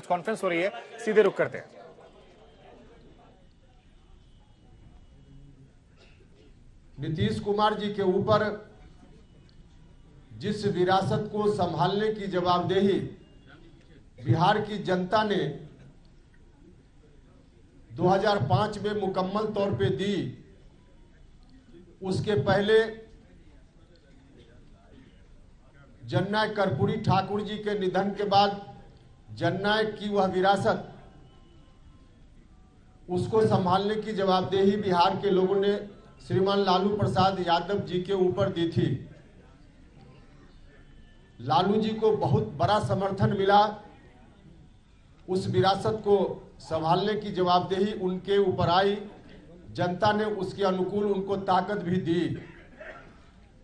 Press conference हो रही है, सीधे रुक करते हैं। नीतीश कुमार जी के ऊपर जिस विरासत को संभालने की जवाबदेही बिहार की जनता ने 2005 में मुकम्मल तौर पे दी, उसके पहले जननायक कर्पूरी ठाकुर जी के निधन के बाद जननायक की वह विरासत, उसको संभालने की जवाबदेही बिहार के लोगों ने श्रीमान लालू प्रसाद यादव जी के ऊपर दी थी। लालू जी को बहुत बड़ा समर्थन मिला, उस विरासत को संभालने की जवाबदेही उनके ऊपर आई, जनता ने उसके अनुकूल उनको ताकत भी दी,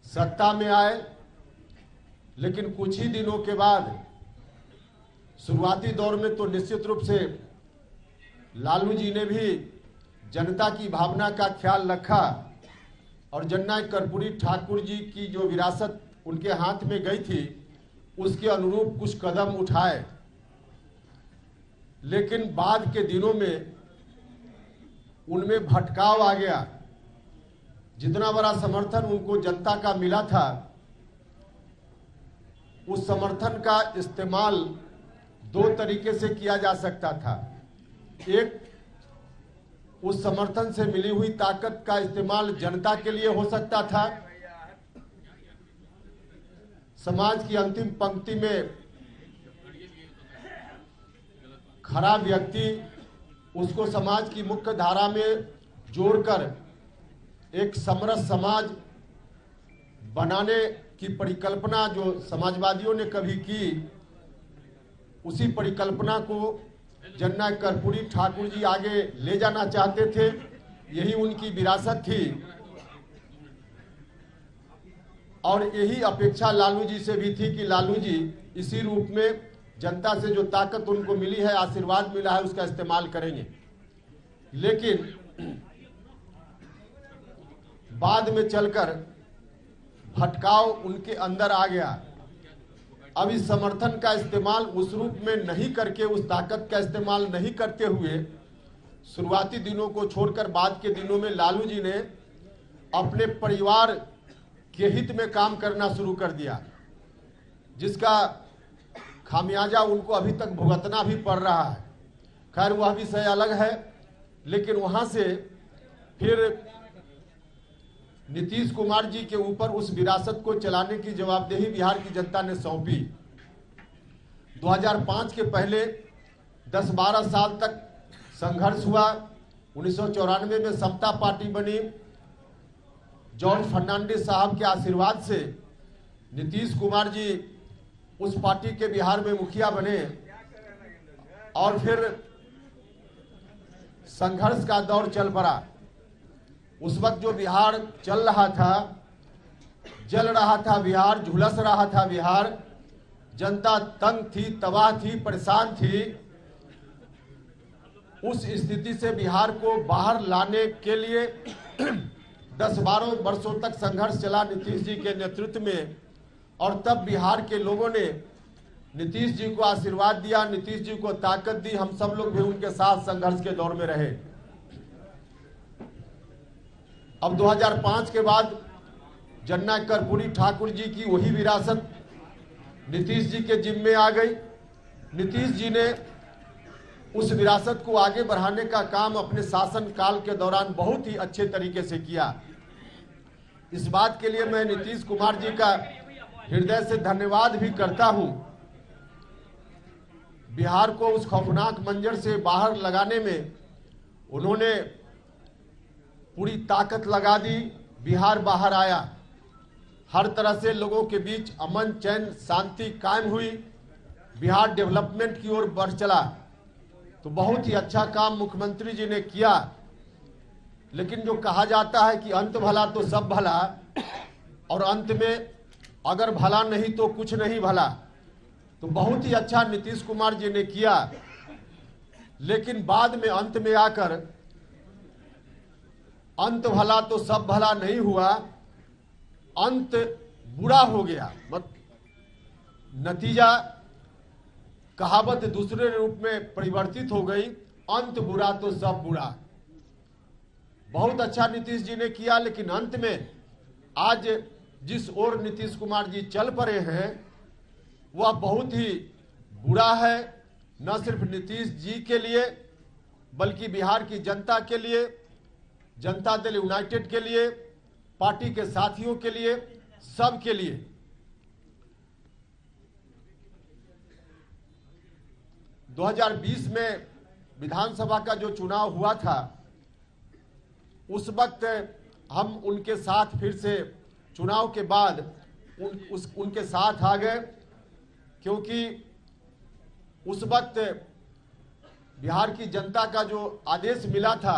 सत्ता में आए। लेकिन कुछ ही दिनों के बाद शुरुआती दौर में तो निश्चित रूप से लालू जी ने भी जनता की भावना का ख्याल रखा और जननायक कर्पूरी ठाकुर जी की जो विरासत उनके हाथ में गई थी उसके अनुरूप कुछ कदम उठाए। लेकिन बाद के दिनों में उनमें भटकाव आ गया। जितना बड़ा समर्थन उनको जनता का मिला था, उस समर्थन का इस्तेमाल दो तरीके से किया जा सकता था। एक, उस समर्थन से मिली हुई ताकत का इस्तेमाल जनता के लिए हो सकता था। समाज की अंतिम पंक्ति में खड़ा व्यक्ति, उसको समाज की मुख्य धारा में जोड़कर एक समरस समाज बनाने की परिकल्पना जो समाजवादियों ने कभी की, उसी परिकल्पना को जननायक कर्पूरी ठाकुर जी आगे ले जाना चाहते थे। यही उनकी विरासत थी और यही अपेक्षा लालू जी से भी थी कि लालू जी इसी रूप में जनता से जो ताकत उनको मिली है, आशीर्वाद मिला है, उसका इस्तेमाल करेंगे। लेकिन बाद में चलकर भटकाव उनके अंदर आ गया। अब इस समर्थन का इस्तेमाल उस रूप में नहीं करके, उस ताकत का इस्तेमाल नहीं करते हुए, शुरुआती दिनों को छोड़कर बाद के दिनों में लालू जी ने अपने परिवार के हित में काम करना शुरू कर दिया, जिसका खामियाजा उनको अभी तक भुगतना भी पड़ रहा है। खैर वह विषय अलग है। लेकिन वहां से फिर नीतीश कुमार जी के ऊपर उस विरासत को चलाने की जवाबदेही बिहार की जनता ने सौंपी। 2005 के पहले 10-12 साल तक संघर्ष हुआ। 1994 में समता पार्टी बनी। जॉर्ज फर्नांडिस साहब के आशीर्वाद से नीतीश कुमार जी उस पार्टी के बिहार में मुखिया बने और फिर संघर्ष का दौर चल पड़ा। उस वक्त जो बिहार चल रहा था, जल रहा था बिहार, झुलस रहा था बिहार, जनता तंग थी, तबाह थी, परेशान थी। उस स्थिति से बिहार को बाहर लाने के लिए 10-12 वर्षों तक संघर्ष चला नीतीश जी के नेतृत्व में। और तब बिहार के लोगों ने नीतीश जी को आशीर्वाद दिया, नीतीश जी को ताकत दी। हम सब लोग भी उनके साथ संघर्ष के दौर में रहे। अब 2005 के बाद जननायक कर्पूरी ठाकुर जी की वही विरासत नीतीश जी के जिम्मे आ गई। नीतीश जी ने उस विरासत को आगे बढ़ाने का काम अपने शासन काल के दौरान बहुत ही अच्छे तरीके से किया। इस बात के लिए मैं नीतीश कुमार जी का हृदय से धन्यवाद भी करता हूं। बिहार को उस खौफनाक मंजर से बाहर लगाने में उन्होंने पूरी ताकत लगा दी। बिहार बाहर आया, हर तरह से लोगों के बीच अमन, चैन, शांति कायम हुई। बिहार डेवलपमेंट की ओर बढ़ चला। तो बहुत ही अच्छा काम मुख्यमंत्री जी ने किया। लेकिन जो कहा जाता है कि अंत भला तो सब भला, और अंत में अगर भला नहीं तो कुछ नहीं भला, तो बहुत ही अच्छा नीतीश कुमार जी ने किया। लेकिन बाद में अंत में आकर अंत भला तो सब भला नहीं हुआ, अंत बुरा हो गया। नतीजा कहावत दूसरे रूप में परिवर्तित हो गई, अंत बुरा तो सब बुरा। बहुत अच्छा नीतीश जी ने किया, लेकिन अंत में आज जिस ओर नीतीश कुमार जी चल पड़े हैं वह बहुत ही बुरा है, न सिर्फ नीतीश जी के लिए बल्कि बिहार की जनता के लिए, जनता दल यूनाइटेड के लिए, पार्टी के साथियों के लिए, सब के लिए। – 2020 में विधानसभा का जो चुनाव हुआ था उस वक्त हम उनके साथ फिर से चुनाव के बाद उनके साथ आ गए, क्योंकि उस वक्त बिहार की जनता का जो आदेश मिला था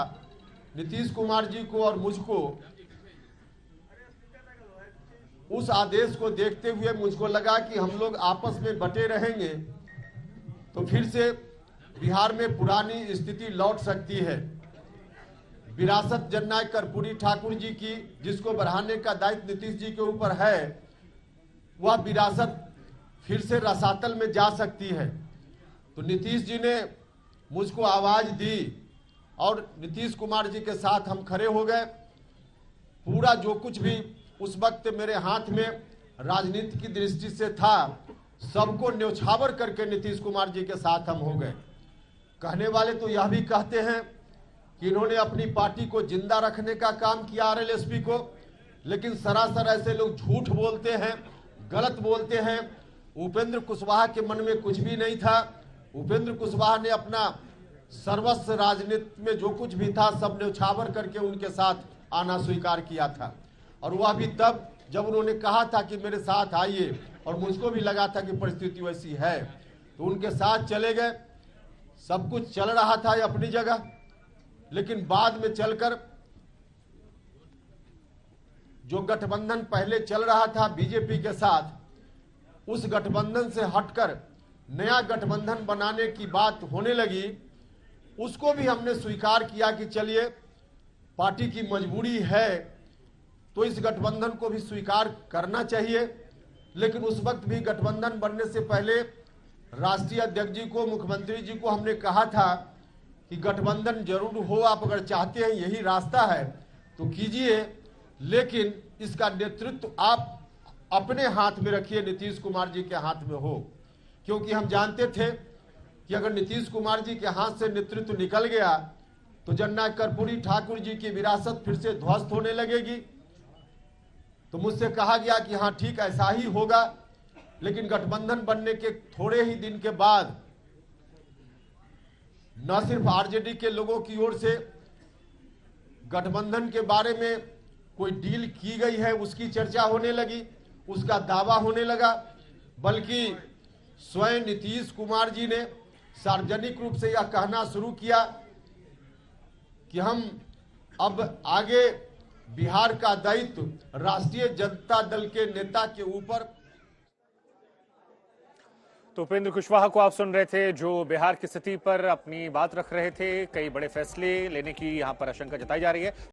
नीतीश कुमार जी को और मुझको, उस आदेश को देखते हुए मुझको लगा कि हम लोग आपस में बटे रहेंगे तो फिर से बिहार में पुरानी स्थिति लौट सकती है। विरासत जननायक कर्पूरी ठाकुर जी की, जिसको बढ़ाने का दायित्व नीतीश जी के ऊपर है, वह विरासत फिर से रसातल में जा सकती है। तो नीतीश जी ने मुझको आवाज दी और नीतीश कुमार जी के साथ हम खड़े हो गए। पूरा जो कुछ भी उस वक्त मेरे हाथ में राजनीति की दृष्टि से था, सबको न्यौछावर करके नीतीश कुमार जी के साथ हम हो गए। कहने वाले तो यह भी कहते हैं कि इन्होंने अपनी पार्टी को जिंदा रखने का काम किया आरएलएसपी को, लेकिन सरासर ऐसे लोग झूठ बोलते हैं, गलत बोलते हैं। उपेंद्र कुशवाहा के मन में कुछ भी नहीं था। उपेंद्र कुशवाहा ने अपना सर्वस्व राजनीति में जो कुछ भी था सब न्यौछावर करके उनके साथ आना स्वीकार किया था, और वह भी तब जब उन्होंने कहा था कि मेरे साथ आइए, और मुझको भी लगा था कि परिस्थिति वैसी है तो उनके साथ चले गए। सब कुछ चल रहा था अपनी जगह, लेकिन बाद में चलकर जो गठबंधन पहले चल रहा था बीजेपी के साथ, उस गठबंधन से हटकर नया गठबंधन बनाने की बात होने लगी। उसको भी हमने स्वीकार किया कि चलिए पार्टी की मजबूरी है तो इस गठबंधन को भी स्वीकार करना चाहिए। लेकिन उस वक्त भी गठबंधन बनने से पहले राष्ट्रीय अध्यक्ष जी को, मुख्यमंत्री जी को हमने कहा था कि गठबंधन जरूर हो, आप अगर चाहते हैं यही रास्ता है तो कीजिए, लेकिन इसका नेतृत्व आप अपने हाथ में रखिए, नीतीश कुमार जी के हाथ में हो। क्योंकि हम जानते थे कि अगर नीतीश कुमार जी के हाथ से नेतृत्व निकल गया तो जननायक कर्पूरी ठाकुर जी की विरासत फिर से ध्वस्त होने लगेगी। तो मुझसे कहा गया कि हाँ ठीक ऐसा ही होगा। लेकिन गठबंधन बनने के थोड़े ही दिन के बाद न सिर्फ आरजेडी के लोगों की ओर से गठबंधन के बारे में कोई डील की गई है उसकी चर्चा होने लगी, उसका दावा होने लगा, बल्कि स्वयं नीतीश कुमार जी ने सार्वजनिक रूप से यह कहना शुरू किया कि हम अब आगे बिहार का दायित्व राष्ट्रीय जनता दल के नेता के ऊपर। तो उपेंद्र कुशवाहा को आप सुन रहे थे, जो बिहार की स्थिति पर अपनी बात रख रहे थे। कई बड़े फैसले लेने की यहां पर आशंका जताई जा रही है।